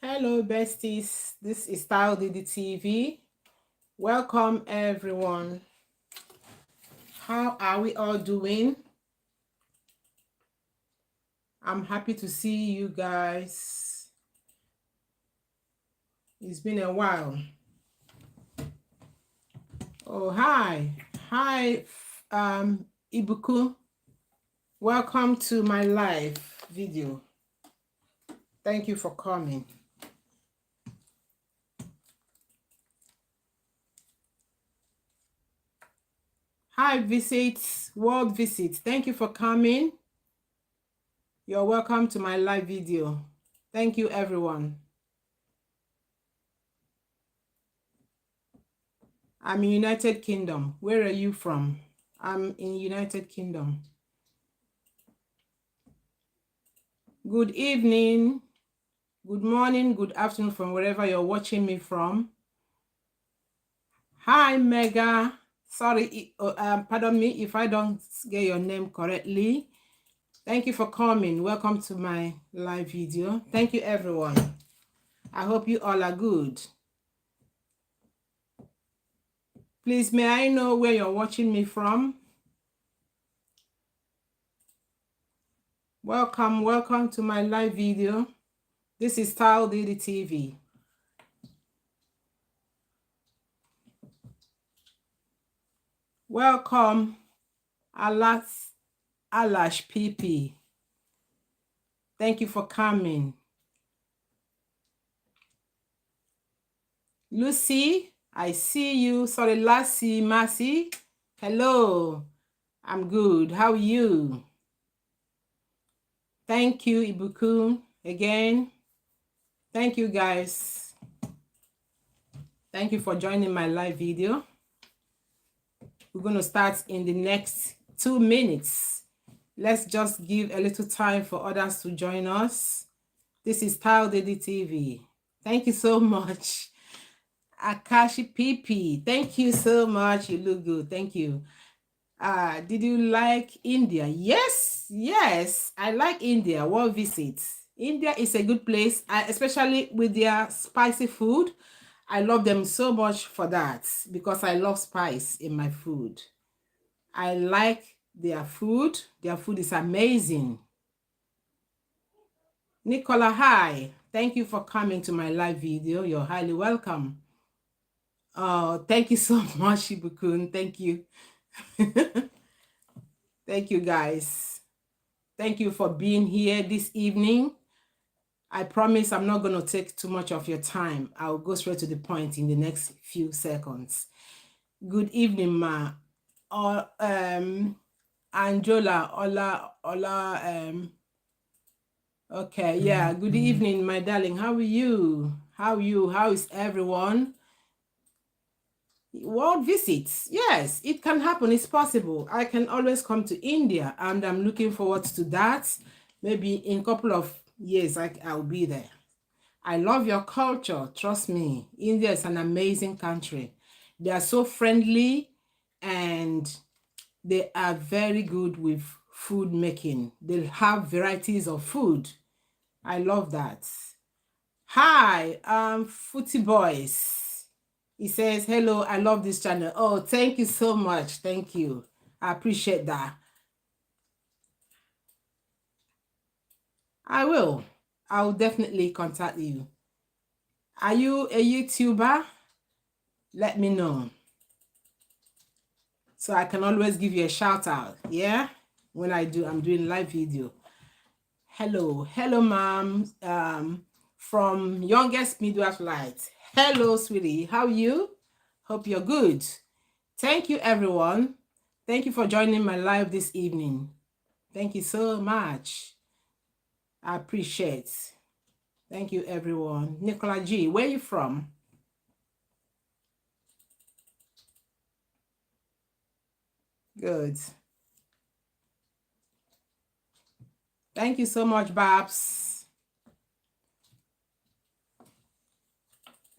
Hello, besties. This is Style DDTV. Welcome, everyone. How are we all doing? I'm happy to see you guys. It's been a while. Oh, hi. Hi, Ibuku. Welcome to my live video. Thank you for coming. Hi, World Visit. Thank you for coming. You're welcome to my live video. Thank you, everyone. I'm in United Kingdom. Where are you from? I'm in United Kingdom. Good evening, good morning, good afternoon from wherever you're watching me from. Hi, Mega. Sorry, pardon me if I don't get your name correctly. Thank you for coming. Welcome to my live video. Thank you, everyone. I hope you all are good. Please, may I know where you're watching me from? Welcome to my live video. This is Style DDTV. Welcome, Alash PP. Thank you for coming. Lucy, I see you. Sorry, Lassie, Massey. Hello, I'm good. How are you? Thank you, Ibuku, again. Thank you, guys. Thank you for joining my live video. We're going to start in the next 2 minutes. Let's just give a little time for others to join us. This is Style DDTV. Thank you so much. Akashi PP, thank you so much. You look good. Thank you. Did you like India? Yes, I like India. World visit. India is a good place, especially with their spicy food. I love them so much for that because I love spice in my food. I like their food. Their food is amazing. Nicola, hi. Thank you for coming to my live video. You're highly welcome. Oh, thank you so much, Ibukun. Thank you. Thank you, guys. Thank you for being here this evening. I promise I'm not going to take too much of your time. I'll go straight to the point in the next few seconds. Good evening, Ma. Angela, okay, yeah. Good evening, my darling. How are you? How is everyone? World visits. Yes, it can happen. It's possible. I can always come to India, and I'm looking forward to that. Maybe in a couple of years, I'll be there. I love your culture. Trust me. India is an amazing country. They are so friendly, and they are very good with food making. They have varieties of food. I love that. Hi, Footy Boys. He says, hello, I love this channel. Oh, thank you so much. Thank you. I appreciate that. I will. I'll definitely contact you. Are you a YouTuber? Let me know, so I can always give you a shout out. Yeah, when I'm doing live video. Hello, mom. From youngest midwife light. Hello, sweetie. How are you? Hope you're good. Thank you, everyone. Thank you for joining my live this evening. Thank you so much. I appreciate. Thank you, everyone. Nicola G, where are you from? Good. Thank you so much, Babs.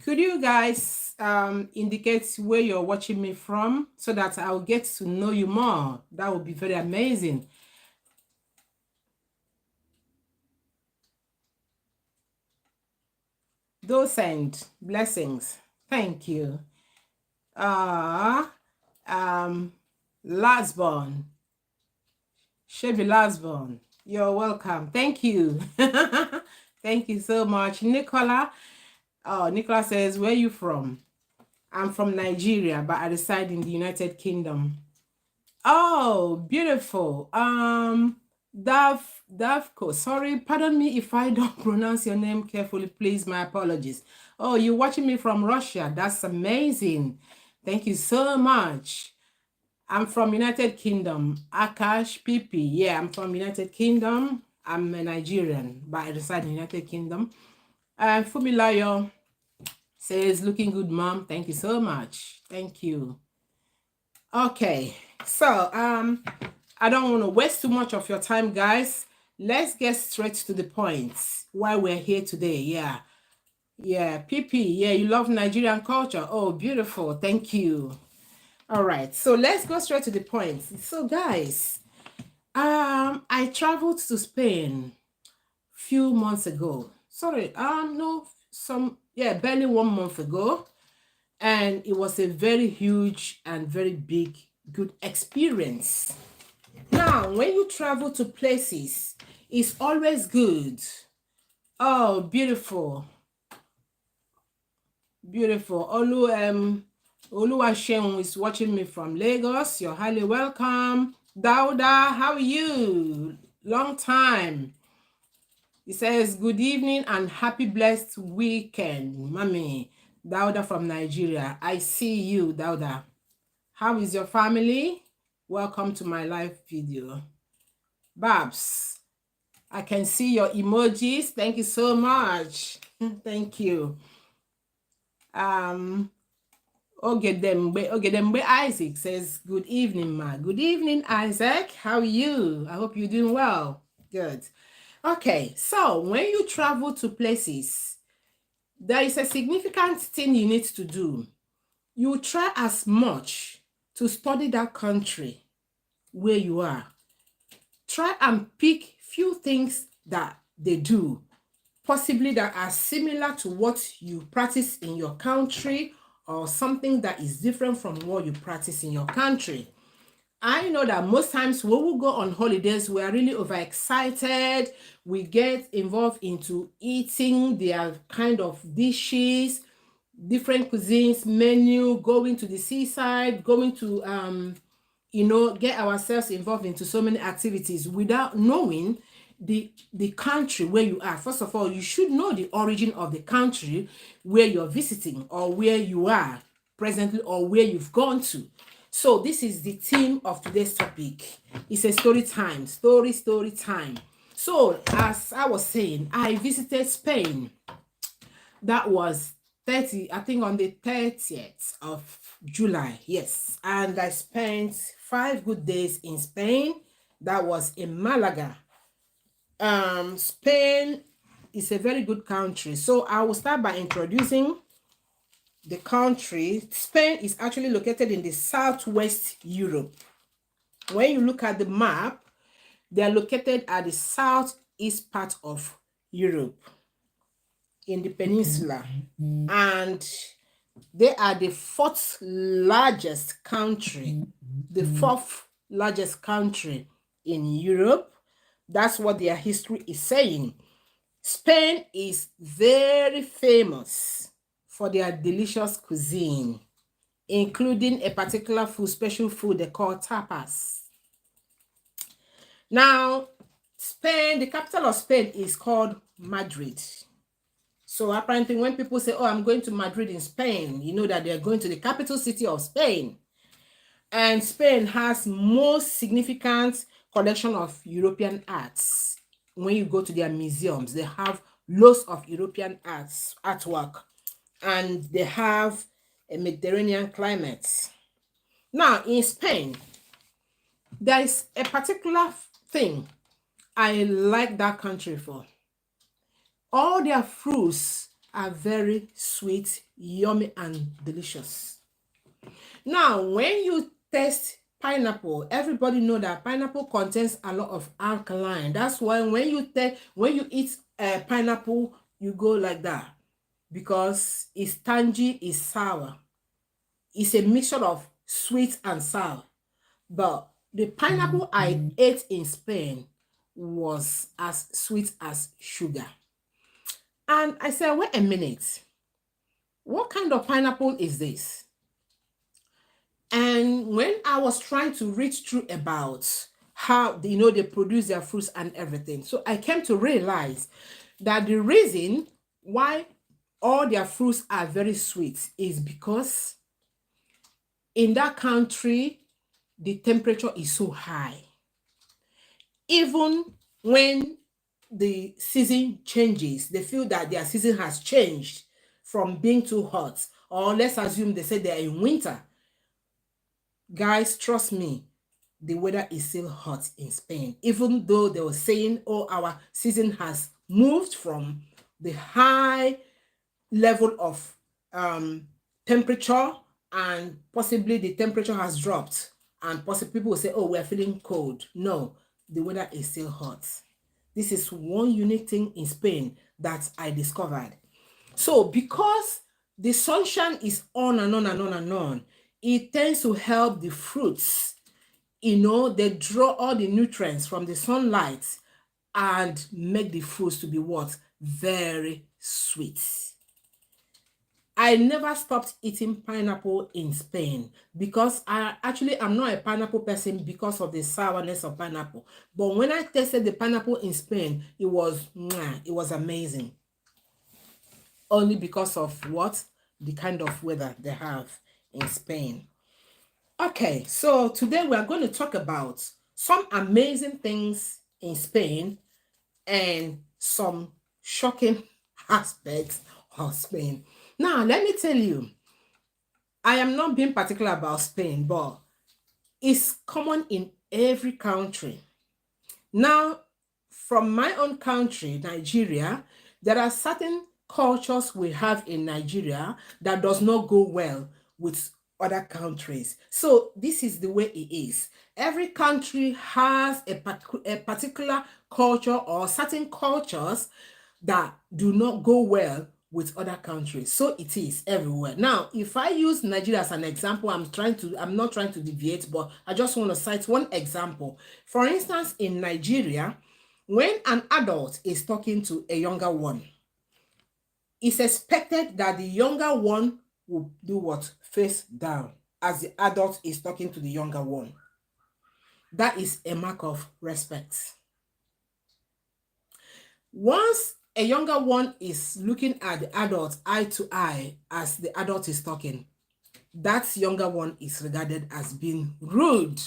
Could you guys indicate where you're watching me from so that I'll get to know you more? That would be very amazing. Docent, blessings. Thank you. Lasbon. Chevy Lasbon. You're welcome. Thank you. Thank you so much. Nicola. Oh, Nicola says, where are you from? I'm from Nigeria, but I reside in the United Kingdom. Oh, beautiful. Davko. Sorry, pardon me if I don't pronounce your name carefully, please. My apologies. Oh, you're watching me from Russia. That's amazing. Thank you so much. I'm from United Kingdom. Akash Pipi. Yeah, I'm from United Kingdom. I'm a Nigerian, but I reside in United Kingdom. Fumilayo says, looking good, mom. Thank you so much. Thank you. Okay, so I don't want to waste too much of your time, guys. Let's get straight to the point why we're here today. Yeah, PP. Yeah, you love Nigerian culture. Oh, beautiful. Thank you. All right, so let's go straight to the point. So, guys, I traveled to Spain few months ago. Sorry, no, barely 1 month ago. And it was a very huge and very big, good experience. Now, when you travel to places, it's always good. Oh, beautiful. Beautiful. Oluwashem is watching me from Lagos. You're highly welcome. Dauda, how are you? Long time. He says, good evening and happy blessed weekend, mommy. Dauda from Nigeria. I see you, Dauda. How is your family? Welcome to my live video. Babs, I can see your emojis. Thank you so much. Thank you. Ogedembe Isaac says, good evening, ma. Good evening, Isaac. How are you? I hope you're doing well. Good. Okay, so when you travel to places, there is a significant thing you need to do. You try as much to study that country where you are. Try and pick few things that they do, possibly that are similar to what you practice in your country, or something that is different from what you practice in your country. I know that most times when we go on holidays, we are really overexcited. We get involved into eating their kind of dishes, different cuisines, menu, going to the seaside, going to, get ourselves involved into so many activities without knowing the country where you are. First of all, you should know the origin of the country where you're visiting or where you are presently or where you've gone to. So this is the theme of today's topic. It's a story time, story time. So as I was saying, I visited Spain. That was 30, I think on the 30th of July. Yes. And I spent 5 good days in Spain. That was in Malaga. Spain is a very good country. So I will start by introducing the country. Spain is actually located in the southwest Europe. When you look at the map, they are located at the southeast part of Europe in the peninsula. And they are the fourth largest country, the fourth largest country in Europe. That's what their history is saying. Spain is very famous for their delicious cuisine, including a particular food, special food they call tapas. Now, Spain, the capital of Spain is called Madrid. So apparently when people say, oh, I'm going to Madrid in Spain, you know that they're going to the capital city of Spain. And Spain has most significant collection of European arts. When you go to their museums, they have lots of European artwork, and they have a Mediterranean climate. Now, in Spain, there is a particular thing I like that country for. All their fruits are very sweet, yummy, and delicious. Now, when you taste pineapple, everybody know that pineapple contains a lot of alkaline. That's why when you eat pineapple, you go like that, because it's tangy, it's sour. It's a mixture of sweet and sour. But the pineapple I ate in Spain was as sweet as sugar. And I said, wait a minute, what kind of pineapple is this? And when I was trying to read through about how they produce their fruits and everything, so I came to realize that the reason why all their fruits are very sweet is because in that country the temperature is so high. Even when the season changes, they feel that their season has changed from being too hot, or let's assume they say they are in winter. Guys, trust me, the weather is still hot in Spain, even though they were saying, oh, our season has moved from the high level of temperature, and possibly the temperature has dropped, and possibly people will say, oh, we're feeling cold. No, the weather is still hot. This is one unique thing in Spain that I discovered. So because the sunshine is on and on and on and on, it tends to help the fruits. They draw all the nutrients from the sunlight and make the fruits to be what? Very sweet. I never stopped eating pineapple in Spain because I'm not a pineapple person because of the sourness of pineapple. But when I tasted the pineapple in Spain, it was amazing. Only because of what? The kind of weather they have in Spain. Okay, so today we are going to talk about some amazing things in Spain and some shocking aspects of Spain. Now, let me tell you, I am not being particular about Spain, but it's common in every country. Now, from my own country, Nigeria, there are certain cultures we have in Nigeria that does not go well with other countries. So this is the way it is. Every country has a particular culture or certain cultures that do not go well with other countries. So it is everywhere. Now, if I use Nigeria as an example, I'm not trying to deviate, but I just want to cite one example. For instance, in Nigeria, when an adult is talking to a younger one, it's expected that the younger one will do what? Face down as the adult is talking to the younger one. That is a mark of respect. Once a younger one is looking at the adult eye to eye as the adult is talking, that younger one is regarded as being rude.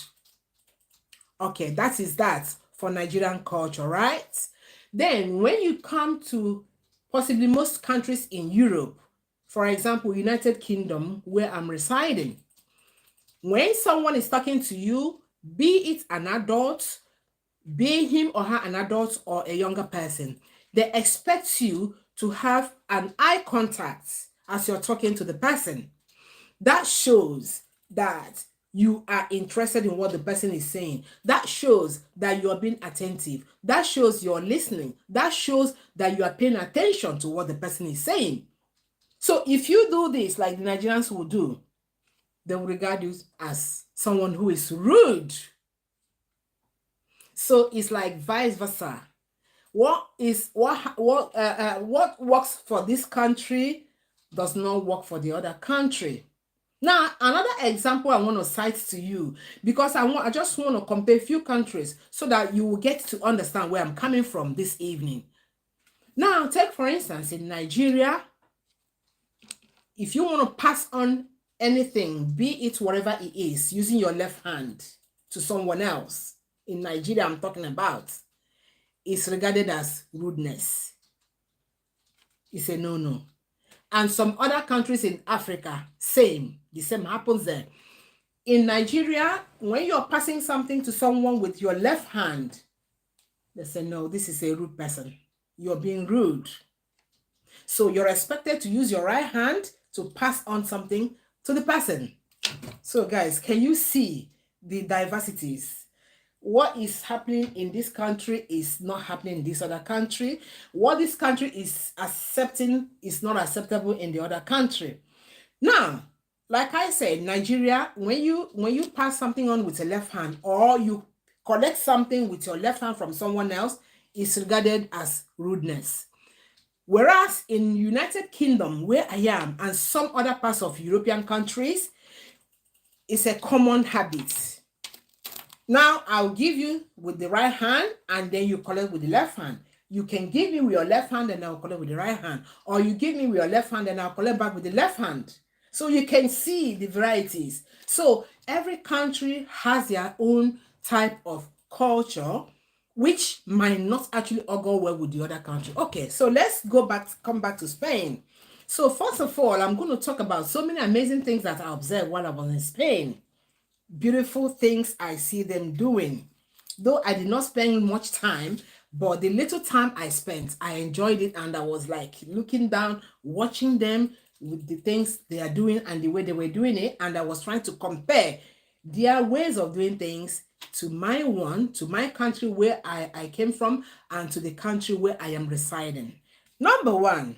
Okay, that is that for Nigerian culture, right? Then when you come to possibly most countries in Europe, For example, United Kingdom, where I'm residing. When someone is talking to you, be it an adult, be him or her an adult or a younger person, they expect you to have an eye contact as you're talking to the person. That shows that you are interested in what the person is saying. That shows that you are being attentive. That shows you're listening. That shows that you are paying attention to what the person is saying. So if you do this like the Nigerians will do, they will regard you as someone who is rude. So it's like vice versa. What works for this country does not work for the other country. Now, another example I want to cite to you, because I just want to compare a few countries so that you will get to understand where I'm coming from this evening. Now, take for instance in Nigeria, if you want to pass on anything, be it whatever it is, using your left hand to someone else, in Nigeria I'm talking about, is regarded as rudeness. It's a no-no. And some other countries in Africa, the same happens there. In Nigeria, when you're passing something to someone with your left hand, they say, no, this is a rude person. You're being rude. So you're expected to use your right hand to pass on something to the person. So guys, can you see the diversities? What is happening in this country is not happening in this other country. What this country is accepting is not acceptable in the other country. Now, like I said, Nigeria, when you pass something on with a left hand, or you collect something with your left hand from someone else, is regarded as rudeness. Whereas in United Kingdom, where I am, and some other parts of European countries, it's a common habit. Now, I'll give you with the right hand, and then you collect with the left hand. You can give me with your left hand, and I'll collect with the right hand. Or you give me with your left hand, and I'll collect back with the left hand. So you can see the varieties. So every country has their own type of culture, which might not actually all go well with the other country. Okay, so let's come back to Spain. So first of all, I'm going to talk about so many amazing things that I observed while I was in Spain. Beautiful things I see them doing. Though I did not spend much time, but the little time I spent, I enjoyed it, and I was like looking down, watching them with the things they are doing and the way they were doing it, and I was trying to compare their ways of doing things to my country where I came from, and to the country where I am residing. Number one,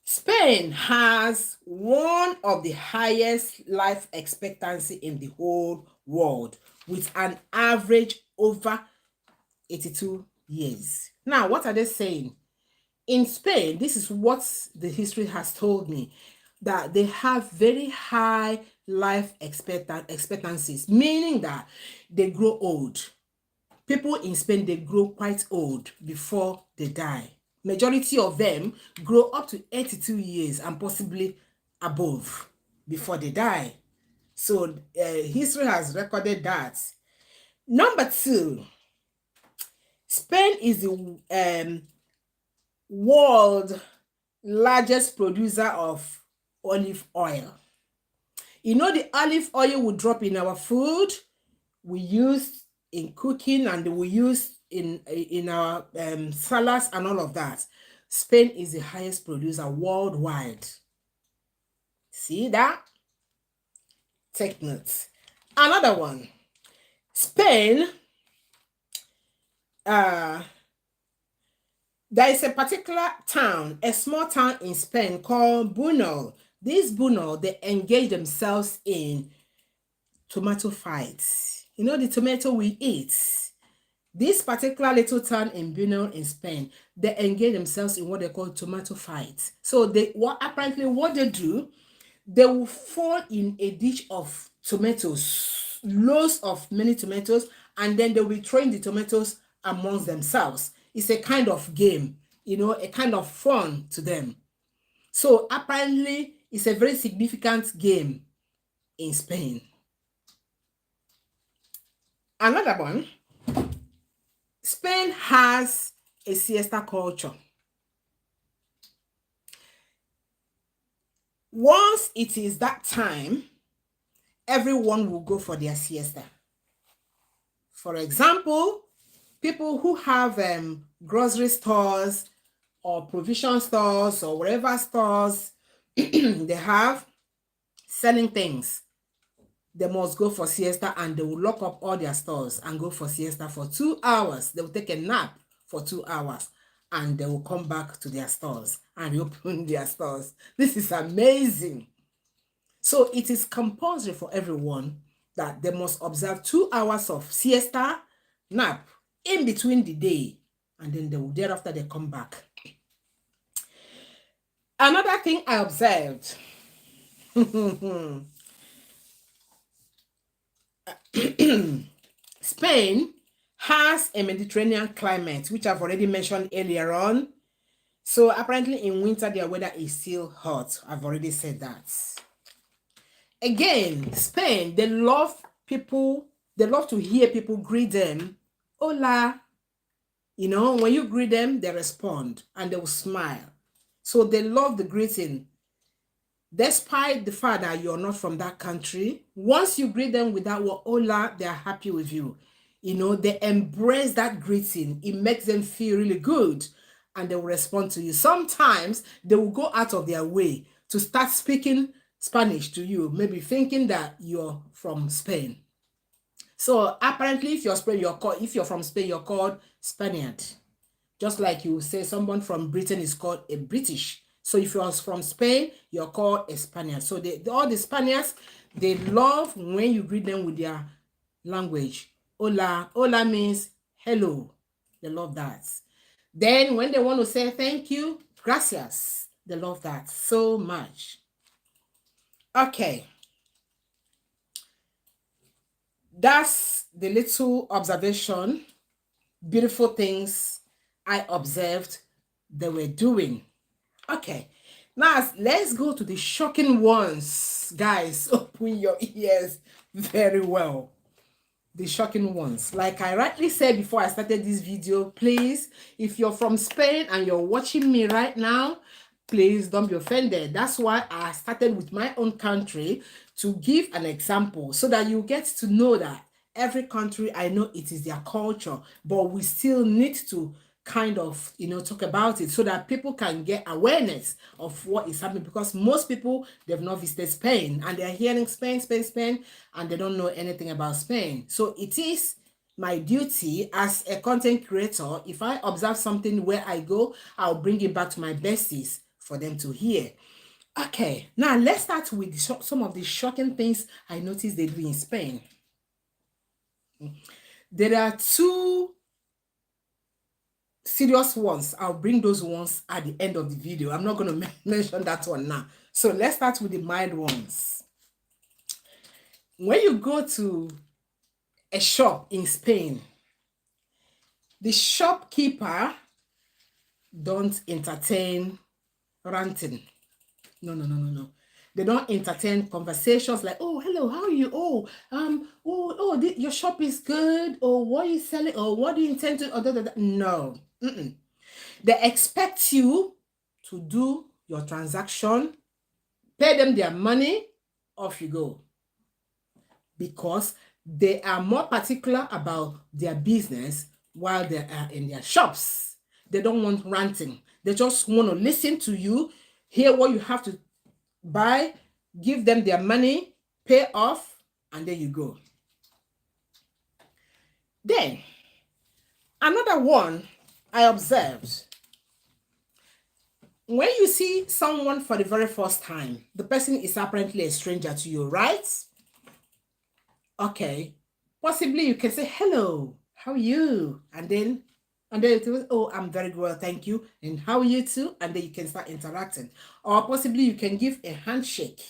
Spain has one of the highest life expectancy in the whole world, with an average over 82 years. Now, what are they saying? In Spain, this is what the history has told me, that they have very high life expectancies, meaning that they grow old. People in Spain, they grow quite old before they die. Majority of them grow up to 82 years and possibly above before they die. So history has recorded that. Number two, Spain is the world largest producer of olive oil. You know, the olive oil we drop in our food, we use in cooking, and we use in our salads and all of that. Spain is the highest producer worldwide. See that? Take notes. Another one. Spain, there is a particular town, a small town in Spain called Buñol. This Buñol, they engage themselves in tomato fights. You know, the tomato we eat. This particular little town in Buñol in Spain, they engage themselves in what they call tomato fights. So what they do, they will fall in a dish of tomatoes, loads of many tomatoes, and then they will throw in the tomatoes amongst themselves. It's a kind of game, you know, a kind of fun to them. So apparently, it's a very significant game in Spain. Another one, Spain has a siesta culture. Once it is that time, everyone will go for their siesta. For example, people who have grocery stores or provision stores or whatever stores they have selling things, they must go for siesta, and they will lock up all their stores and go for siesta for 2 hours. They will take a nap for 2 hours and they will come back to their stores and reopen their stores. This is amazing. So it is compulsory for everyone that they must observe 2 hours of siesta, nap in between the day, and then they will thereafter they come back. Another thing I observed, Spain has a Mediterranean climate, which I've already mentioned earlier on. So apparently in winter, their weather is still hot. I've already said that. Again, Spain, they love to hear people greet them. Hola. You know, when you greet them, they respond and they will smile. So they love the greeting. Despite the fact that you're not from that country, once you greet them with that word hola, they are happy with you. You know, they embrace that greeting. It makes them feel really good and they will respond to you. Sometimes they will go out of their way to start speaking Spanish to you, maybe thinking that you're from Spain. So apparently, if you're from Spain, you're called Spaniard. Just like you say someone from Britain is called a British. So if you're from Spain, you're called a Spaniard. So all the Spaniards, they love when you greet them with their language. Hola. Hola means hello. They love that. Then when they want to say thank you, gracias. They love that so much. Okay. That's the little observation, beautiful things I observed they were doing. Okay, now let's go to the shocking ones. Guys, open your ears very well. The shocking ones. Like I rightly said before I started this video, please, if you're from Spain and you're watching me right now, please don't be offended. That's why I started with my own country to give an example so that you get to know that every country, I know it is their culture, but we still need to kind of, you know, talk about it so that people can get awareness of what is happening, because most people, they've not visited Spain and they're hearing Spain, and they don't know anything about Spain. So it is my duty as a content creator, if I observe something where I go, I'll bring it back to my besties for them to hear. Okay, now let's start with some of the shocking things I noticed they do in Spain. There are two serious ones. I'll bring those ones at the end of the video. I'm not going to mention that one now. So let's start with the mild ones. When you go to a shop in Spain, the shopkeeper don't entertain ranting. No. They don't entertain conversations like, oh, hello, how are you? Oh, your shop is good. Or what are you selling? Or what do you intend to? No. They expect you to do your transaction, pay them their money, off you go. Because they are more particular about their business while they are in their shops. They don't want ranting. They just want to listen to you, hear what you have to buy, give them their money, pay off, and there you go. Then, another one I observed, when you see someone for the very first time, the person is apparently a stranger to you, right? Okay, possibly you can say, hello, how are you? And then it was, oh, I'm very well, thank you. And how are you too? And then you can start interacting. Or possibly you can give a handshake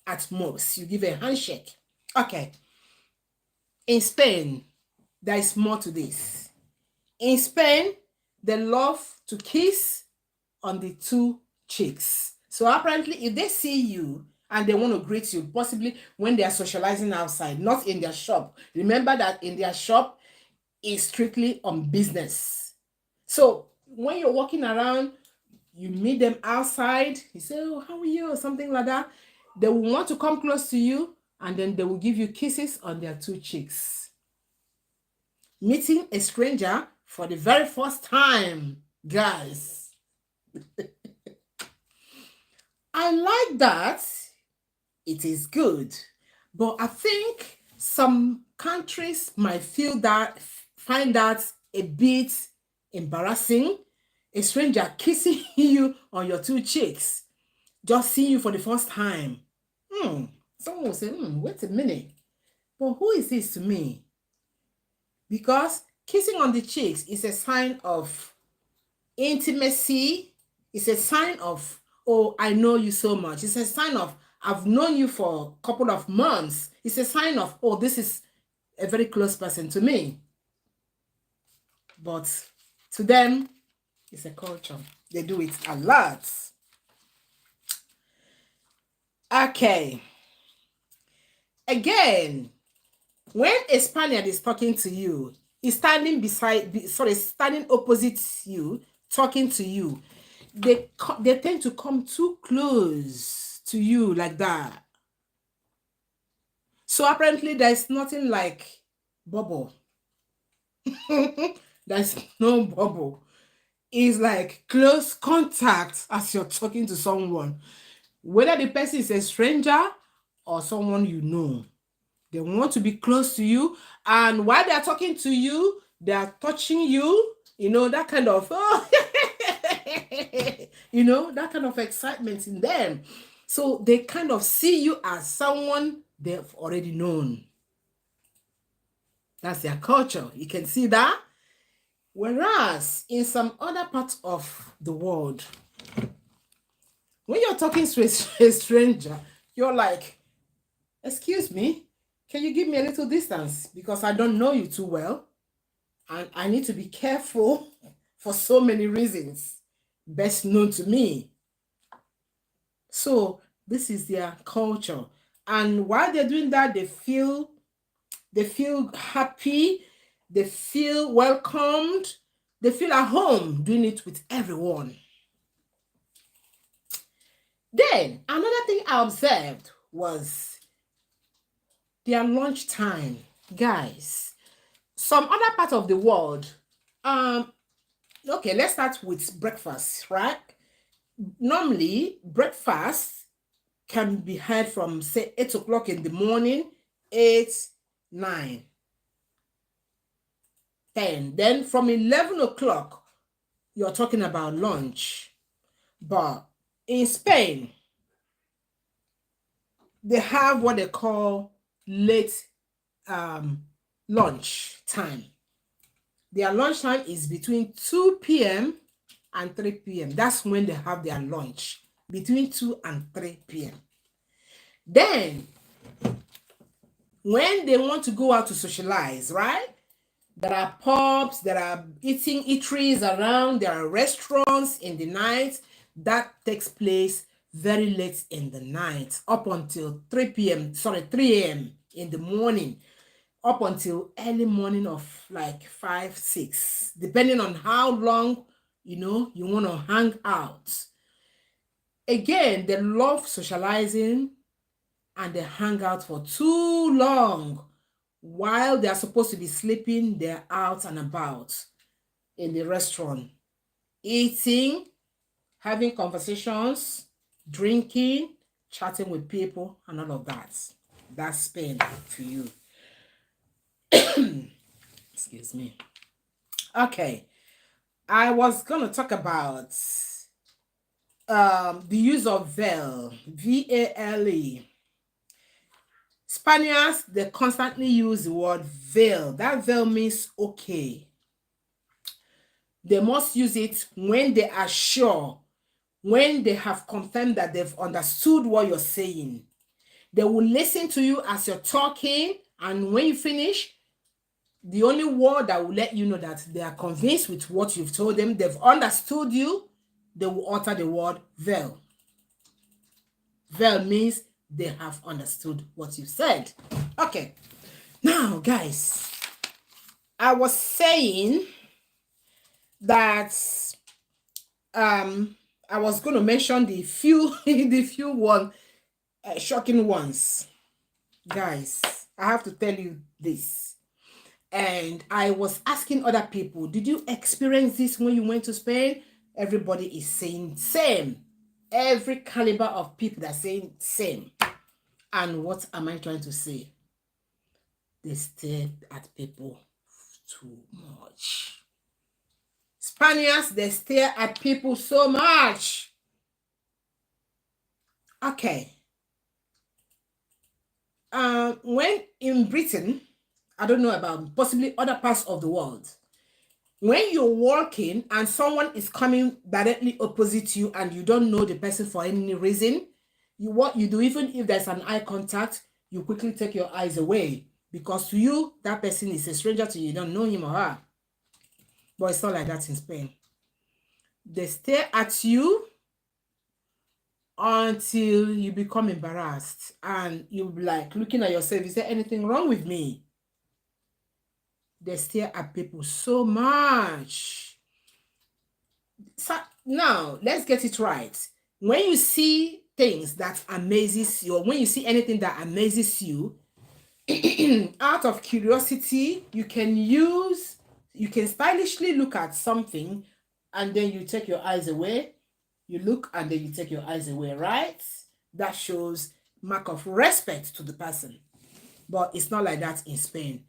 at most. You give a handshake. Okay. In Spain, there is more to this. In Spain, they love to kiss on the two cheeks. So apparently, if they see you and they want to greet you, possibly when they are socializing outside, not in their shop. Remember that in their shop, is strictly on business. So when you're walking around, you meet them outside, you say, oh, how are you? Or something like that. They will want to come close to you, and then they will give you kisses on their two cheeks. Meeting a stranger for the very first time, guys. I like that. It is good. But I think some countries might find that a bit embarrassing. A stranger kissing you on your two cheeks, just seeing you for the first time. Someone will say, wait a minute. But who is this to me? Because kissing on the cheeks is a sign of intimacy. It's a sign of, oh, I know you so much. It's a sign of, I've known you for a couple of months. It's a sign of, oh, this is a very close person to me. But to them, it's a culture. They do it a lot. Okay. Again, when a Spaniard is talking to you, he's standing standing opposite you, talking to you, they tend to come too close to you like that. So apparently there's nothing like bubble. There's no bubble. It's like close contact as you're talking to someone. Whether the person is a stranger or someone you know. They want to be close to you. And while they're talking to you, they are touching you. You know, that kind of, you know, that kind of excitement in them. So they kind of see you as someone they've already known. That's their culture. You can see that. Whereas in some other parts of the world, when you're talking to a stranger, you're like, excuse me, can you give me a little distance? Because I don't know you too well. And I need to be careful for so many reasons, best known to me. So this is their culture. And while they're doing that, they feel happy, they feel welcomed, they feel at home doing it with everyone. Then another thing I observed was their lunchtime. Guys, some other part of the world, okay, let's start with breakfast, right? Normally, breakfast can be had from, say, 8 o'clock in the morning, 8, 9, 10. Then from 11 o'clock, you're talking about lunch. But in Spain, they have what they call late lunch time. Their lunch time is between 2 p.m. and 3 p.m. That's when they have their lunch, between 2 and 3 p.m. Then, when they want to go out to socialize, right? There are pubs, there are eateries around, there are restaurants in the night. That takes place very late in the night, up until 3 a.m. in the morning, up until early morning of like 5, 6, depending on how long, you know, you want to hang out. Again, they love socializing and they hang out for too long. While they're supposed to be sleeping, they're out and about in the restaurant, eating, having conversations, drinking, chatting with people, and all of that. That's Spain for you. Excuse me. Okay. I was going to talk about the use of veil, V-A-L-E. Spaniards, they constantly use the word veil. That veil means okay. They must use it when they are sure, when they have confirmed that they've understood what you're saying. They will listen to you as you're talking, and when you finish, the only word that will let you know that they are convinced with what you've told them, they've understood you, they will utter the word veil. Veil means they have understood what you said. Okay. Now, guys, I was saying that I was going to mention the few, the few one shocking ones. Guys, I have to tell you this. And I was asking other people, did you experience this when you went to Spain? Everybody is saying same. Every caliber of people that are saying same. And what am I trying to say? They stare at people too much. Spaniards, they stare at people so much. Okay. When in Britain, I don't know about possibly other parts of the world, when you're walking and someone is coming directly opposite you and you don't know the person for any reason, what you do, even if there's an eye contact, you quickly take your eyes away because to you, that person is a stranger to you. You don't know him or her. But it's not like that in Spain. They stare at you until you become embarrassed and you'll be like looking at yourself, is there anything wrong with me? They stare at people so much. So now let's get it right. When you see things that amazes you, or when you see anything that amazes you, out of curiosity, you can stylishly look at something and then you take your eyes away. You look and then you take your eyes away, right? That shows mark of respect to the person. But it's not like that in Spain.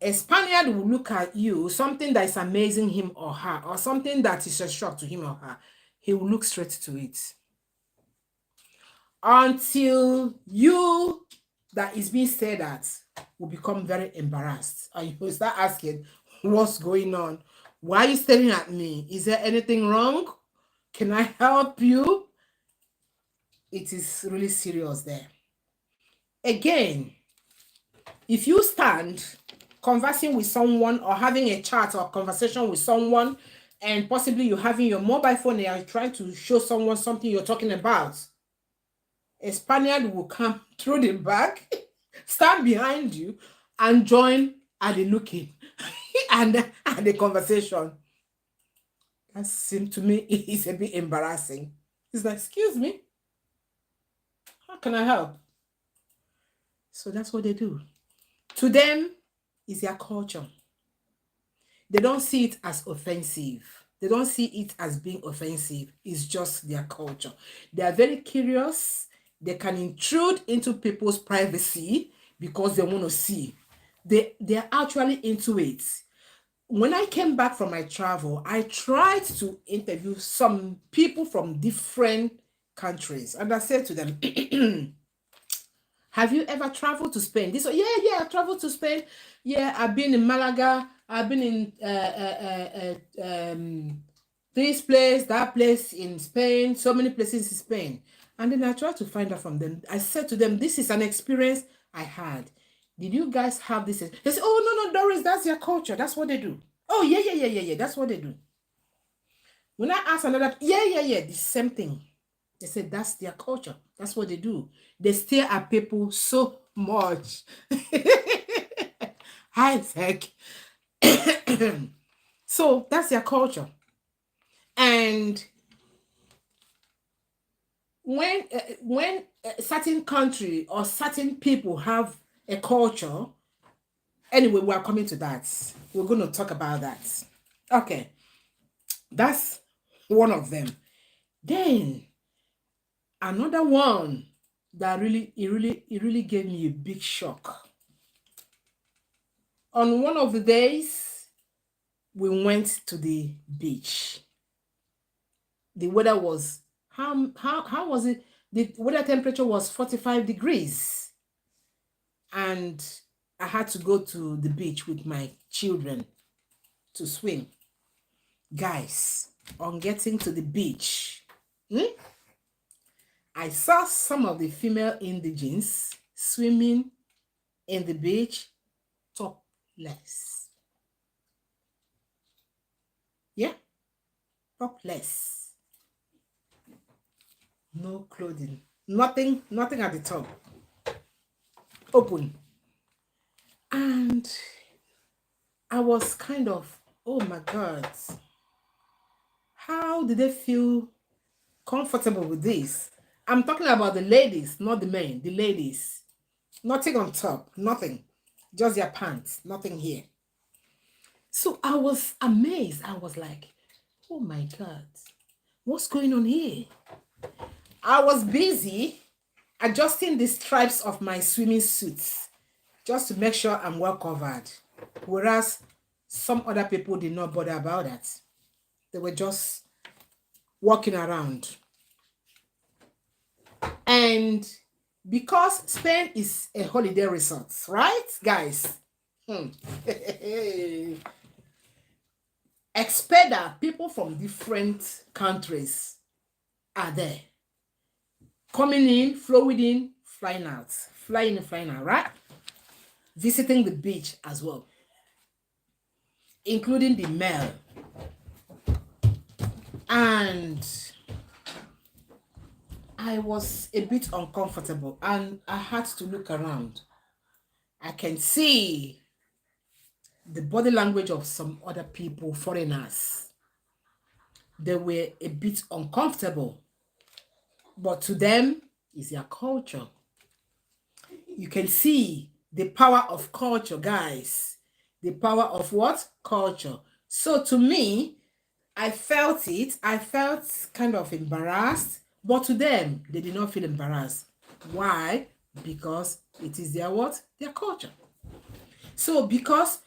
A Spaniard will look at you, something that is amazing him or her, or something that is a shock to him or her. He will look straight to it. Until you that is being said at will become very embarrassed. And you will start asking, what's going on? Why are you staring at me? Is there anything wrong? Can I help you? It is really serious there. Again, if you stand conversing with someone or having a chat or conversation with someone and possibly you're having your mobile phone and you're trying to show someone something you're talking about, a Spaniard will come through the back, stand behind you and join at the looking and the conversation. That seemed to me is a bit embarrassing. He's like, excuse me, how can I help? So that's what they do. To them, is their culture. They don't see it as offensive. They don't see it as being offensive. It's just their culture. They are very curious. They can intrude into people's privacy because they want to see. They're actually into it. When I came back from my travel, I tried to interview some people from different countries. And I said to them, have you ever traveled to Spain? This, yeah, I traveled to Spain. Yeah, I've been in Malaga. I've been in this place, that place in Spain, so many places in Spain. And then I tried to find out from them. I said to them, this is an experience I had. Did you guys have this? They said, oh, no, Doris, that's their culture. That's what they do. Oh, yeah. That's what they do. When I asked another, yeah, the same thing. They said that's their culture. That's what they do. They stare at people so much. High tech. So that's their culture. And when certain country or certain people have a culture, anyway, we're coming to that. We're going to talk about that. Okay. That's one of them. Then another one that really gave me a big shock. On one of the days, we went to the beach. The weather was, how was it? The weather temperature was 45 degrees. And I had to go to the beach with my children to swim. Guys, on getting to the beach, I saw some of the female indigenes swimming in the beach topless. Yeah, topless. No clothing. Nothing at the top. Open. And I was kind of, oh my God. how did they feel comfortable with this? I'm talking about the ladies, not the men, the ladies. Nothing on top, nothing. Just their pants, nothing here. So I was amazed. I was like, oh my God, what's going on here? I was busy adjusting the stripes of my swimming suits just to make sure I'm well covered. Whereas some other people did not bother about that. They were just walking around. And because Spain is a holiday resort, right, guys? Expect that people from different countries are there. Coming in, flowing in, flying out. Flying in, flying out, right? Visiting the beach as well. Including the male. And I was a bit uncomfortable and I had to look around. I can see the body language of some other people, foreigners. They were a bit uncomfortable, but to them, it's their culture. You can see the power of culture, guys. The power of what? Culture. So to me, I felt it. I felt kind of embarrassed, but to them, they did not feel embarrassed. Why? Because it is their what? Their culture. So because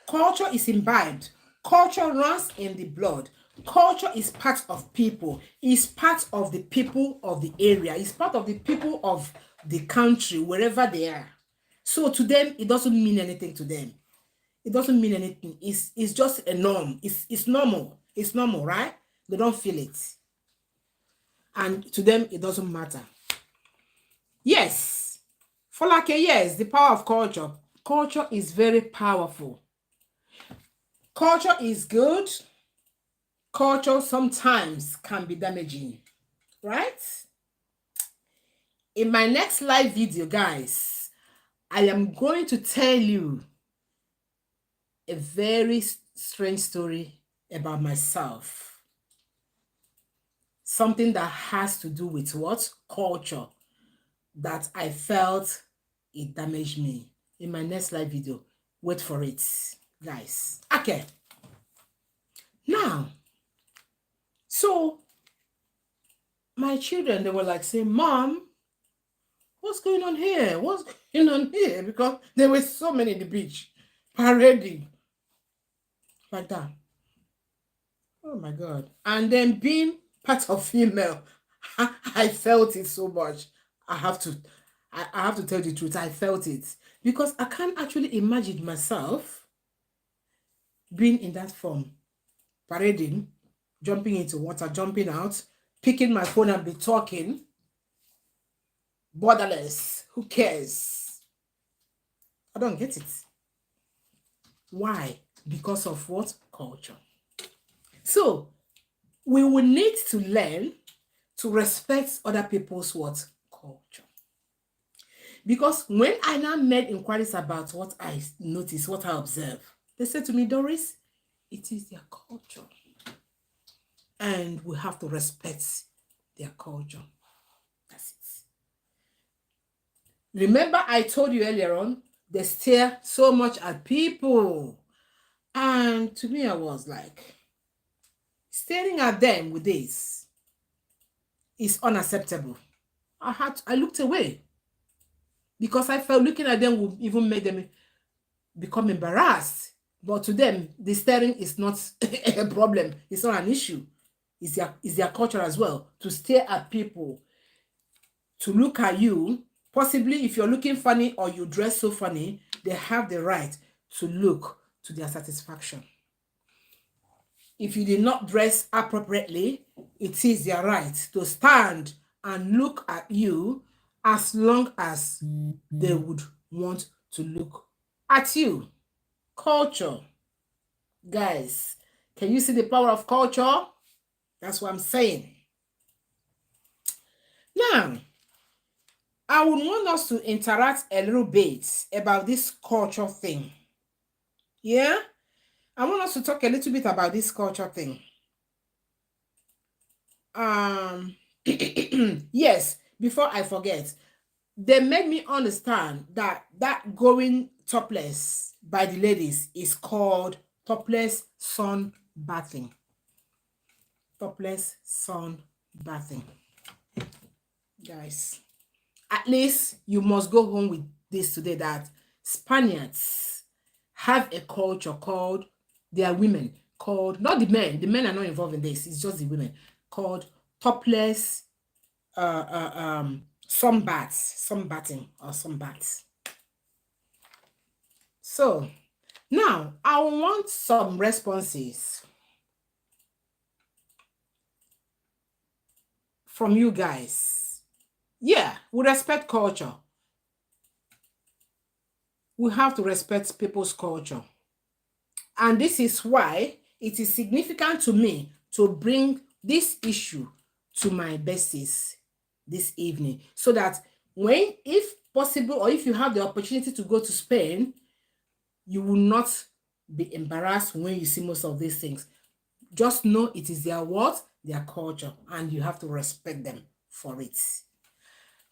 culture is imbibed, culture runs in the blood. Culture is part of people. It's part of the people of the area. It's part of the people of the country, wherever they are. So to them, it doesn't mean anything to them. It doesn't mean anything. It's just a norm. It's normal. It's normal, right? They don't feel it. And to them, it doesn't matter. Yes. For like a yes, the power of culture. Culture is very powerful. Culture is good. Culture sometimes can be damaging, right? In my next live video, guys, I am going to tell you a very strange story about myself. Something that has to do with what? Culture. That I felt it damaged me. In my next live video, wait for it, guys. Okay. Now, so my children, they were like saying, Mom, what's going on here? What's going on here? Because there were so many in the beach parading like that. Oh my God. And then being part of female, I felt it so much. I have to tell the truth. I felt it because I can't actually imagine myself being in that form, parading, jumping into water, jumping out, picking my phone and be talking. Borderless. Who cares? I don't get it. Why? Because of what? Culture. So we will need to learn to respect other people's what? Culture. Because when I now made inquiries about what I noticed, what I observed, they said to me, Doris, it is their culture. And we have to respect their culture. That's it. Remember I told you earlier on, they stare so much at people. And to me, I was like, staring at them with this is unacceptable. I looked away because I felt looking at them would even make them become embarrassed. But to them, the staring is not a problem. It's not an issue. It's their culture as well to stare at people, to look at you. Possibly if you're looking funny or you dress so funny, they have the right to look to their satisfaction. If you did not dress appropriately, it is their right to stand and look at you as long as they would want to look at you. Culture. Guys, can you see the power of culture? That's what I'm saying. Now, I would want us to interact a little bit about this culture thing. Yeah? I want us to talk a little bit about this culture thing. yes, before I forget, they made me understand that going topless by the ladies is called topless sun bathing. Topless sun bathing. Guys, at least you must go home with this today, that Spaniards have a culture called, they are women, called, not the men are not involved in this, it's just the women, called topless sunbathing or sunbaths. So now I want some responses from you guys. Yeah, we respect culture. We have to respect people's culture. And this is why it is significant to me to bring this issue to my besties this evening, so that when, if possible, or if you have the opportunity to go to Spain, you will not be embarrassed when you see most of these things. Just know it is their what? Their culture, and you have to respect them for it.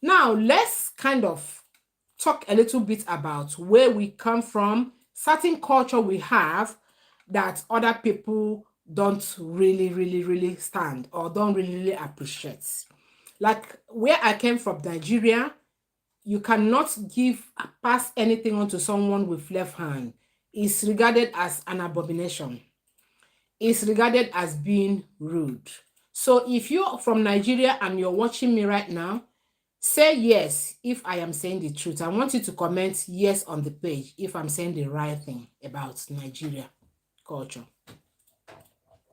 Now, let's kind of talk a little bit about where we come from, certain culture we have that other people don't really stand or don't really appreciate. Like where I came from, Nigeria, you cannot pass anything on to someone with left hand. It's regarded as an abomination. It's regarded as being rude. So if you're from Nigeria and you're watching me right now, say yes if I am saying the truth. I want you to comment yes on the page if I'm saying the right thing about Nigeria culture.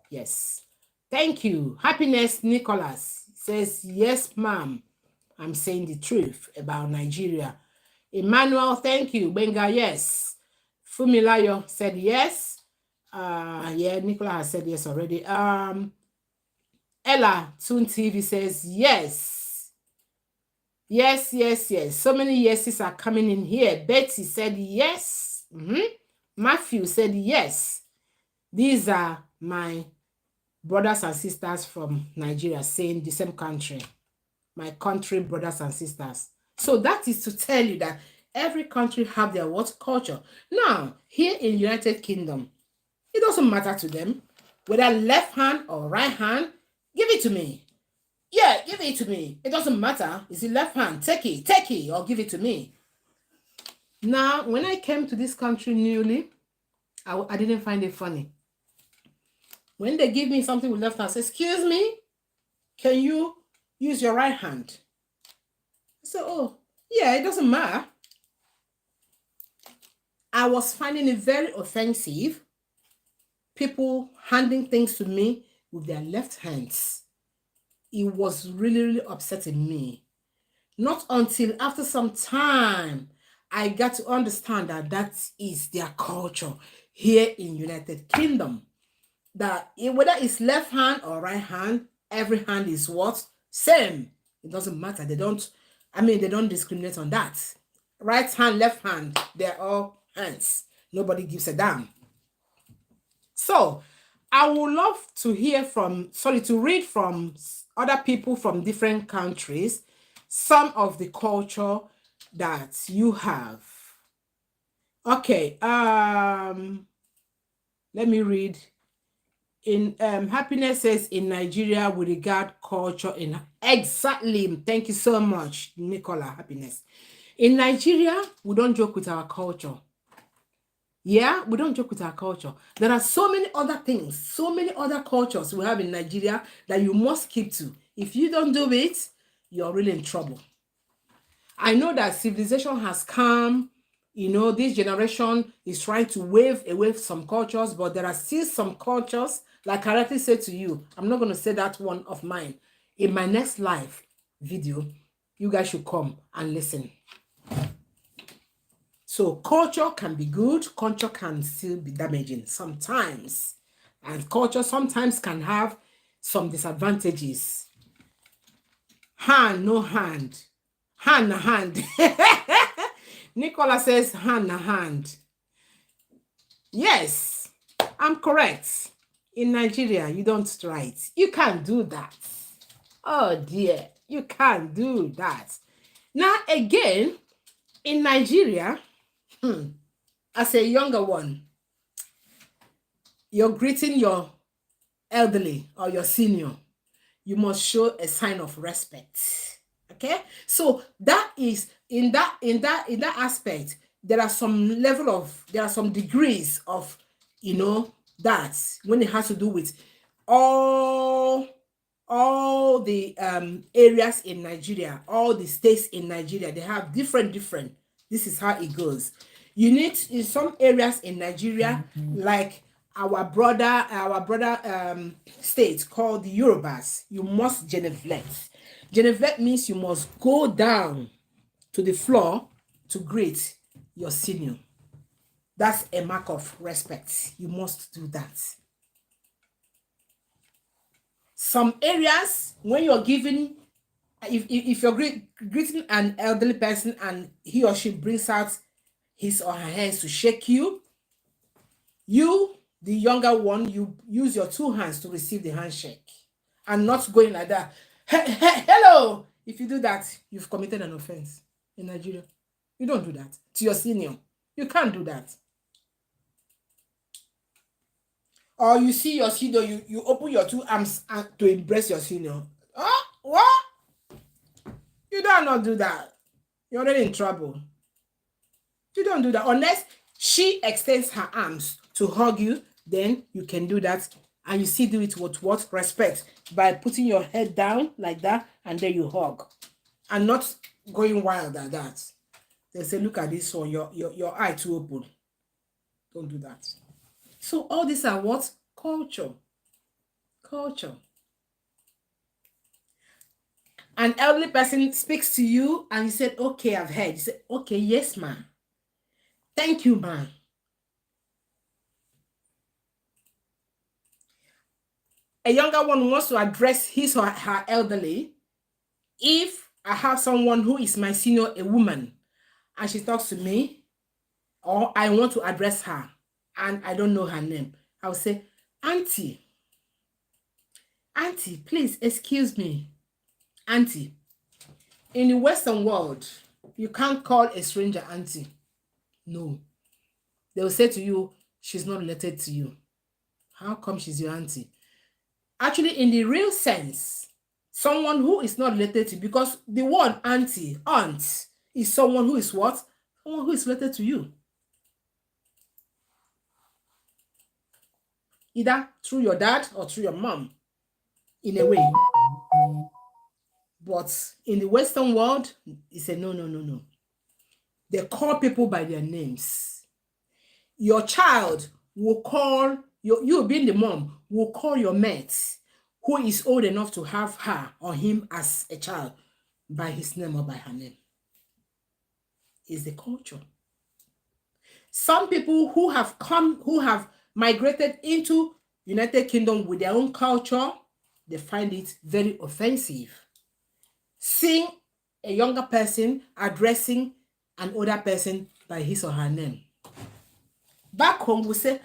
Yes. Thank you. Happiness Nicholas says, yes, ma'am. I'm saying the truth about Nigeria. Emmanuel, thank you. Benga, yes. Fumilayo said yes. Yeah, Nicola has said yes already. Ella Toon TV says yes. Yes. So many yeses are coming in here. Betty said yes. Matthew said yes. These are my brothers and sisters from Nigeria, saying the same country. My country brothers and sisters. So that is to tell you that every country have their what culture. Now, here in United Kingdom, it doesn't matter to them whether left hand or right hand. Give it to me. Yeah, give it to me. It doesn't matter. Is it left hand? Take it, or give it to me. Now, when I came to this country newly, I didn't find it funny. When they give me something with left hand, I say, excuse me, can you use your right hand? So, oh, yeah, it doesn't matter. I was finding it very offensive, people handing things to me with their left hands. It was really upsetting me. Not until after some time, I got to understand that that is their culture here in United Kingdom. That whether it's left hand or right hand, every hand is what? Same. It doesn't matter. They don't discriminate on that. Right hand, left hand, they're all hands. Nobody gives a damn. So I would love to read from other people from different countries, some of the culture that you have. Okay, let me read. In Happiness says, in Nigeria, we regard culture in exactly. Thank you so much, Nicola. Happiness. In Nigeria, we don't joke with our culture. Yeah, we don't joke with our culture. There are so many other things, so many other cultures we have in Nigeria that you must keep to. If you don't do it, you're really in trouble. I know that civilization has come. You know, this generation is trying to wave away some cultures, but there are still some cultures, like I correctly said to you, I'm not going to say that one of mine. In my next live video, you guys should come and listen. So culture can be good, culture can still be damaging sometimes. And culture sometimes can have some disadvantages. Hand, no hand. Hand, no hand. Nicola says hand, no hand. Yes, I'm correct. In Nigeria, you don't write. You can't do that. Oh dear, you can't do that. Now again, in Nigeria, as a younger one, you're greeting your elderly or your senior, you must show a sign of respect. Okay, so that is in that aspect, there are some degrees of, that when it has to do with all the areas in Nigeria, all the states in Nigeria, they have different. This is how it goes. You need in some areas in Nigeria, like our brother state called the Yorubas, you must genuflect. Genuflect means you must go down to the floor to greet your senior. That's a mark of respect. You must do that. Some areas, when you're giving, if you're greeting an elderly person and he or she brings out his or her hands to shake you, the younger one, you use your two hands to receive the handshake and not going like that. Hello. If you do that, you've committed an offense in Nigeria. You don't do that to your senior. You can't do that. Or you see your senior, you open your two arms to embrace your senior. Oh, what? You don't not do that. You're already in trouble. You don't do that unless she extends her arms to hug you. Then you can do that, and you still do it with what? Respect, by putting your head down like that, and then you hug, and not going wild like that. They say, look at this one, your eye too open. Don't do that. So all these are what? Culture. An elderly person speaks to you and you said, okay, I've heard. You said, okay, yes, ma'am. Thank you, ma'am. A younger one wants to address his or her elderly. If I have someone who is my senior, a woman, and she talks to me, or I want to address her and I don't know her name, I'll say, Auntie, please excuse me. Auntie. In the Western world, you can't call a stranger auntie. No. They will say to you, she's not related to you. How come she's your auntie? Actually, in the real sense, someone who is not related to you, because the word auntie, aunt, is someone who is what? Someone who is related to you. Either through your dad or through your mom, in a way. But in the Western world, it's a no. They call people by their names. Your child will call, you being the mom, will call your mate who is old enough to have her or him as a child by his name or by her name. It's the culture. Some people who have migrated into United Kingdom with their own culture, they find it very offensive. Seeing a younger person addressing an older person by his or her name. Back home, we say,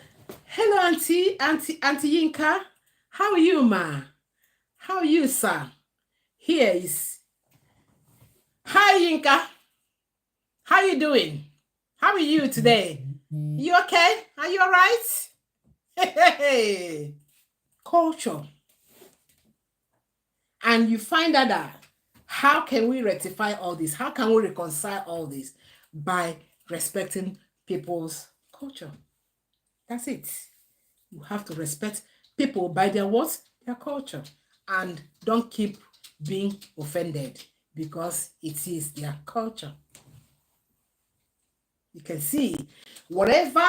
hello, Auntie Yinka. How are you, ma? How are you, sir? Here is, hi, Yinka. How you doing? How are you today? You okay? Are you all right? Hey. Culture. And you find out that how can we rectify all this? How can we reconcile all this? By respecting people's culture. That's it. You have to respect people by their what? Their culture. And don't keep being offended because it is their culture. You can see whatever,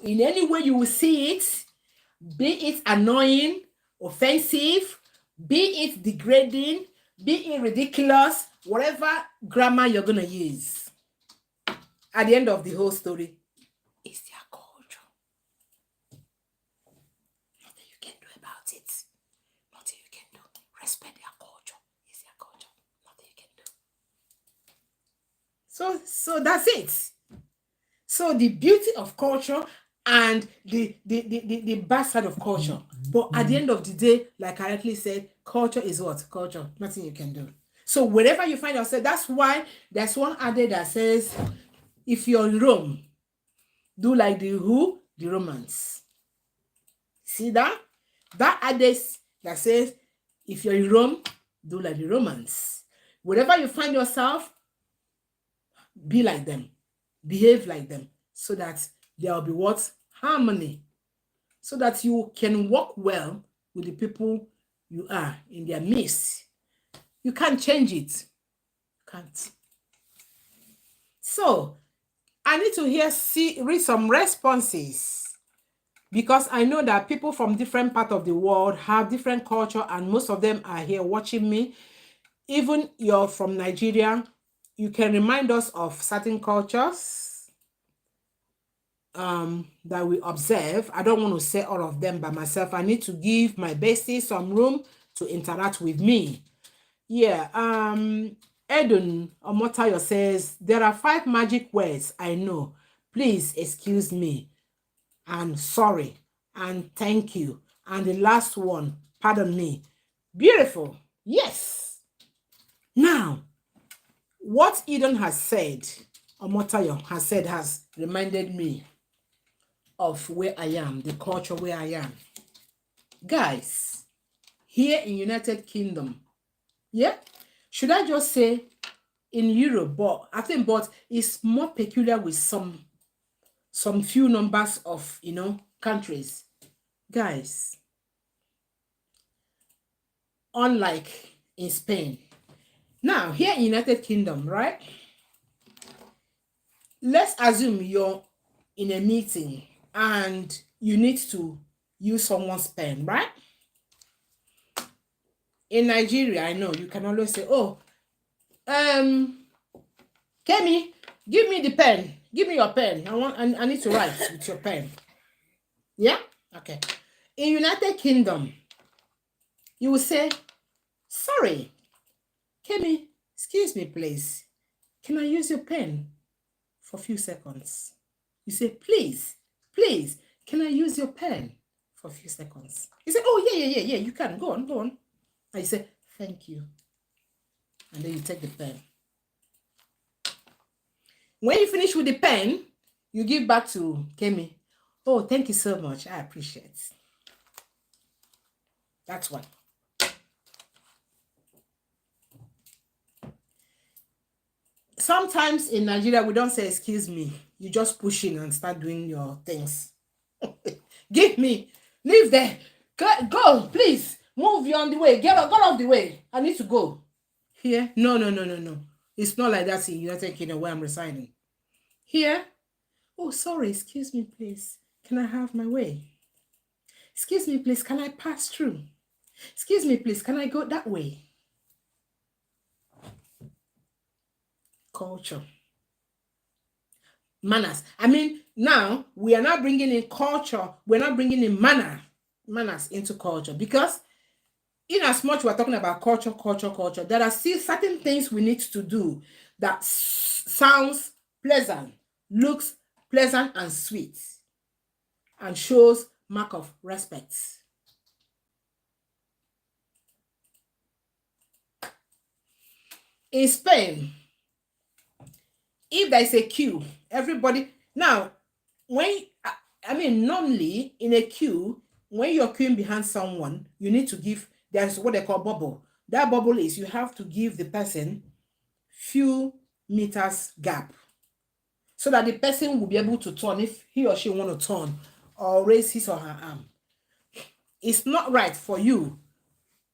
in any way you will see it, be it annoying, offensive, be it degrading, be it ridiculous, whatever grammar you're going to use. At the end of the whole story, it's their culture. Nothing you can do about it. Nothing you can do. Respect their culture. It's their culture. Nothing you can do. So that's it. So the beauty of culture and the bad side of culture. But at the end of the day, like I rightly said, Culture is what? Culture. Nothing you can do. So wherever you find yourself, that's why there's one adage that says, if you're in Rome, do like the who? The Romans. See that? That adage that says, if you're in Rome, do like the Romans. Wherever you find yourself, be like them. Behave like them. So that there will be what? Harmony. So that you can work well with the people you are in their midst. You can't change it. Can't. So, I need to read some responses, because I know that people from different parts of the world have different culture, and most of them are here watching me. Even you're from Nigeria, you can remind us of certain cultures that we observe. I don't want to say all of them by myself. I need to give my bestie some room to interact with me. Yeah, Edun Omotayo says, there are 5 magic words I know. Please excuse me, and sorry, and thank you. And the last one, pardon me. Beautiful. Yes. Now, what Eden has said, Omotayo has said, has reminded me of where I am, the culture where I am. Guys, here in United Kingdom, yeah, should I just say in Europe, but I think but it's more peculiar with some few numbers of, countries. Guys, unlike in Spain. Now, here in United Kingdom, right? Let's assume you're in a meeting and you need to use someone's pen, right? In Nigeria, I know you can always say, oh, Kemi, give me the pen. Give me your pen. I need to write with your pen. Yeah? Okay. In United Kingdom, you will say, sorry, Kemi, excuse me, please. Can I use your pen for a few seconds? You say, please, can I use your pen for a few seconds? You say, oh, yeah, you can. Go on. And you say, thank you. And then you take the pen. When you finish with the pen, you give back to Kemi. Oh, thank you so much. I appreciate it. That's one. Sometimes in Nigeria, we don't say, excuse me. You just push in and start doing your things. Give me. Leave there. Go, please. Move, you're on the way. Get off the way. I need to go. Here? No. It's not like that in United Kingdom where I'm residing. Here? Oh, sorry. Excuse me, please. Can I have my way? Excuse me, please. Can I pass through? Excuse me, please. Can I go that way? Culture. Manners. I mean, now we are not bringing in culture. We're not bringing in manners into culture, because in as much we're talking about culture, there are still certain things we need to do that sounds pleasant, looks pleasant and sweet, and shows mark of respect. In Spain, if there is a queue, everybody now, normally in a queue, when you're queuing behind someone, you need to give, there's what they call bubble. That bubble is you have to give the person few meters gap, so that the person will be able to turn if he or she want to turn or raise his or her arm. It's not right for you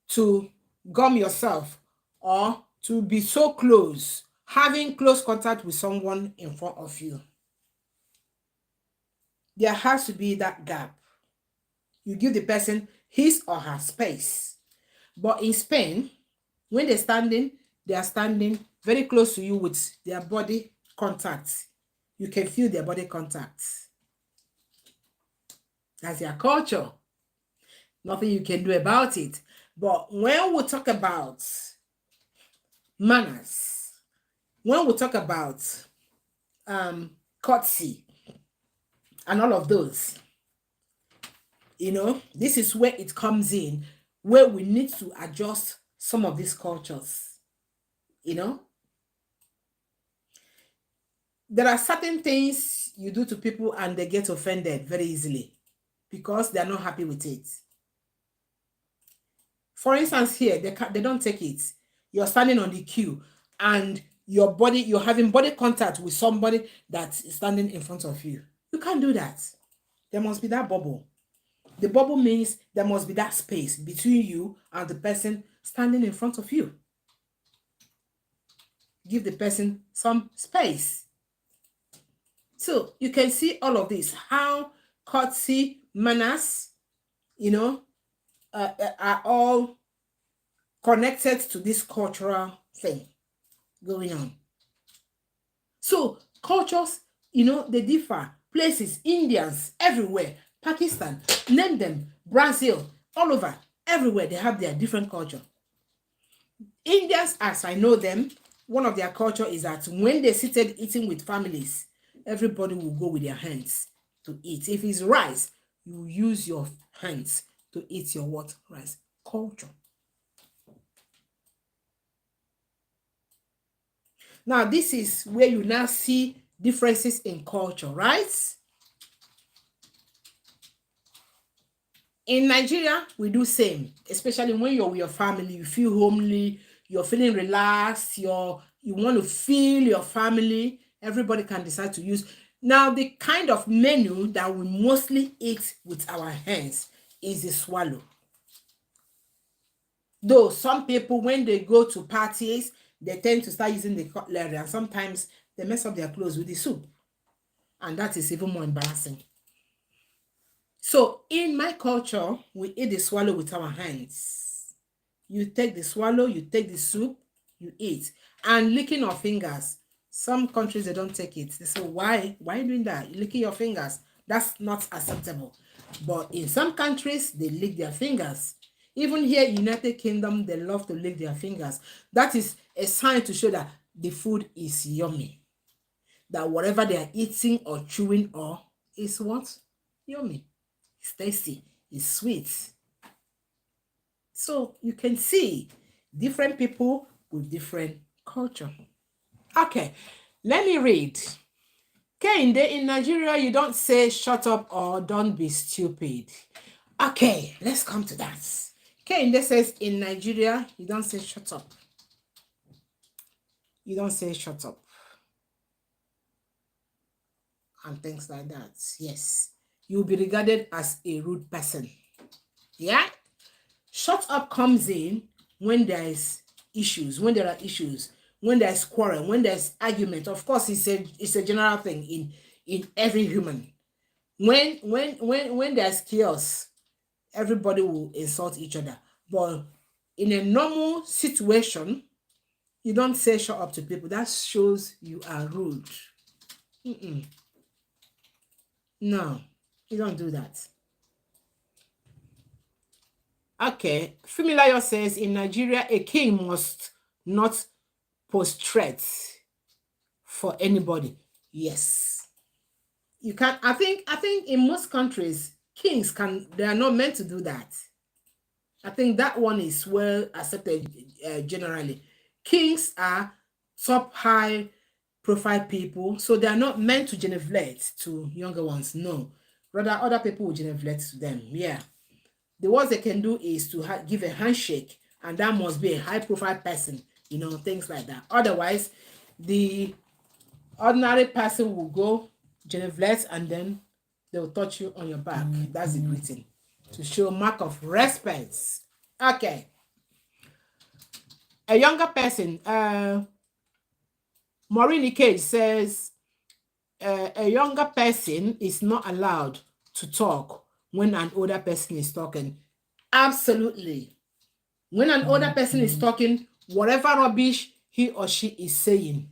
to gum yourself or to be so close, having close contact with someone in front of you. There has to be that gap. You give the person his or her space. But in Spain, when they are standing very close to you with their body contact. You can feel their body contact. That's their culture. Nothing you can do about it. But when we talk about manners, when we talk about courtesy and all of those, this is where it comes in. where we need to adjust some of these cultures, you know. There are certain things you do to people and they get offended very easily because they're not happy with it. For instance, here, they don't take it. You're standing on the queue and you're having body contact with somebody that is standing in front of you. You can't do that. There must be that bubble. The bubble means there must be that space between you and the person standing in front of you. Give the person some space. So you can see all of this, how courtesy, manners, you know, are all connected to this cultural thing going on. So cultures, you know, they differ. Places, Indians, everywhere, Pakistan, name them, Brazil, all over, everywhere, they have their different culture. Indians, as I know them, one of their culture is that when they're seated eating with families, everybody will go with their hands to eat. If it's rice, you use your hands to eat your what? Rice. Culture. Now, this is where you now see differences in culture, right? In Nigeria, we do same, especially when you're with your family, you feel homely, you're feeling relaxed, you want to feel your family. Everybody can decide to use. Now, the kind of menu that we mostly eat with our hands is the swallow. Though some people, when they go to parties, they tend to start using the cutlery, and sometimes they mess up their clothes with the soup. And that is even more embarrassing. So in my culture, we eat the swallow with our hands. You take the swallow, you take the soup, you eat. And licking our fingers. Some countries, they don't take it. They say, why? Why are you doing that? You're licking your fingers. That's not acceptable. But in some countries, they lick their fingers. Even here in United Kingdom, they love to lick their fingers. That is a sign to show that the food is yummy. That whatever they are eating or chewing or is what? Yummy. It's tasty. It's sweet. So you can see different people with different culture. Okay, let me read. Kehinde, in Nigeria, you don't say shut up or don't be stupid. Okay, let's come to that. Kehinde says in Nigeria, you don't say shut up. You don't say shut up. And things like that. Yes. You'll be regarded as a rude person. Yeah? Shut up comes in when there is issues, when there are issues, when there's quarrel, when there's argument. Of course, it's a general thing in every human. When there's chaos, everybody will insult each other. But in a normal situation, you don't say shut up to people. That shows you are rude. No, you don't do that. Okay, Fumilayo says in Nigeria, a king must not prostrate for anybody. Yes, you can. I think in most countries, kings they are not meant to do that. I think that one is well accepted generally. Kings are top high profile people, so they are not meant to genuflect to younger ones. No, rather other people will genuflect to them. Yeah. The worst they can do is to give a handshake, and that must be a high-profile person, you know, things like that. Otherwise, the ordinary person will go genuflect, and then they'll touch you on your back. That's the greeting to show mark of respect. Okay. A younger person, Maureen Cage says, a younger person is not allowed to talk when an older person is talking. Absolutely. When an older person is talking, whatever rubbish he or she is saying,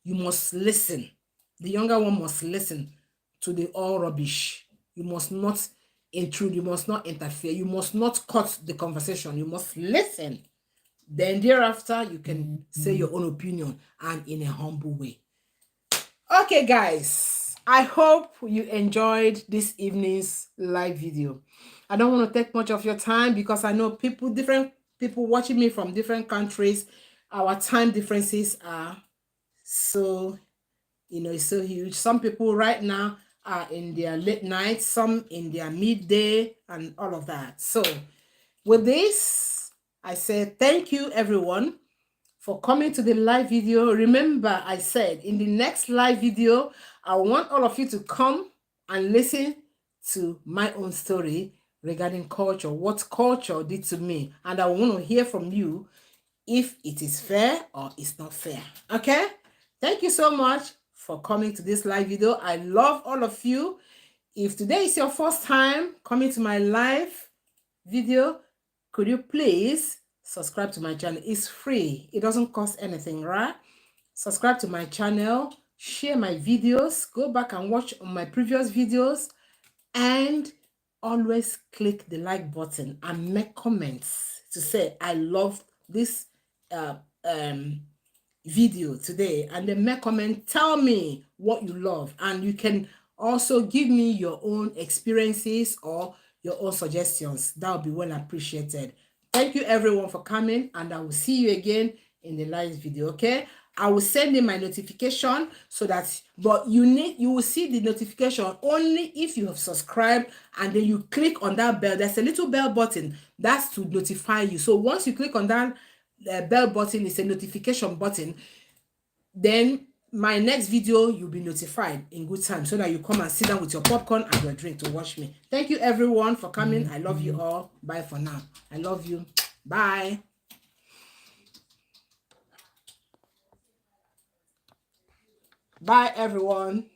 you must listen. The younger one must listen to the all rubbish. You must not intrude. You must not interfere. You must not cut the conversation. You must listen. Then thereafter, you can say your own opinion and in a humble way. Okay, guys. I hope you enjoyed this evening's live video. I don't want to take much of your time because I know different people watching me from different countries. Our time differences are so, it's so huge. Some people right now are in their late night, some in their midday, and all of that. So with this, I say thank you, everyone, for coming to the live video. Remember, I said in the next live video, I want all of you to come and listen to my own story regarding culture, what culture did to me. And I want to hear from you if it is fair or it's not fair. Okay? Thank you so much for coming to this live video. I love all of you. If today is your first time coming to my live video, could you please subscribe to my channel? It's free. It doesn't cost anything, right? Subscribe to my channel, share my videos, go back and watch my previous videos, and always click the like button and make comments to say I love this uh, video today, and then make comment, tell me what you love, and you can also give me your own experiences or your own suggestions. That would be well appreciated. Thank you everyone for coming, and I will see you again in the live video. Okay, I will send in my notification so that, but you will see the notification only if you have subscribed, and then you click on that bell. There's a little bell button that's to notify you. So once you click on that bell button, is a notification button, then my next video you'll be notified in good time, so that you come and sit down with your popcorn and your drink to watch me. Thank you everyone for coming. I love you all. Bye for now. I love you. Bye. Bye everyone.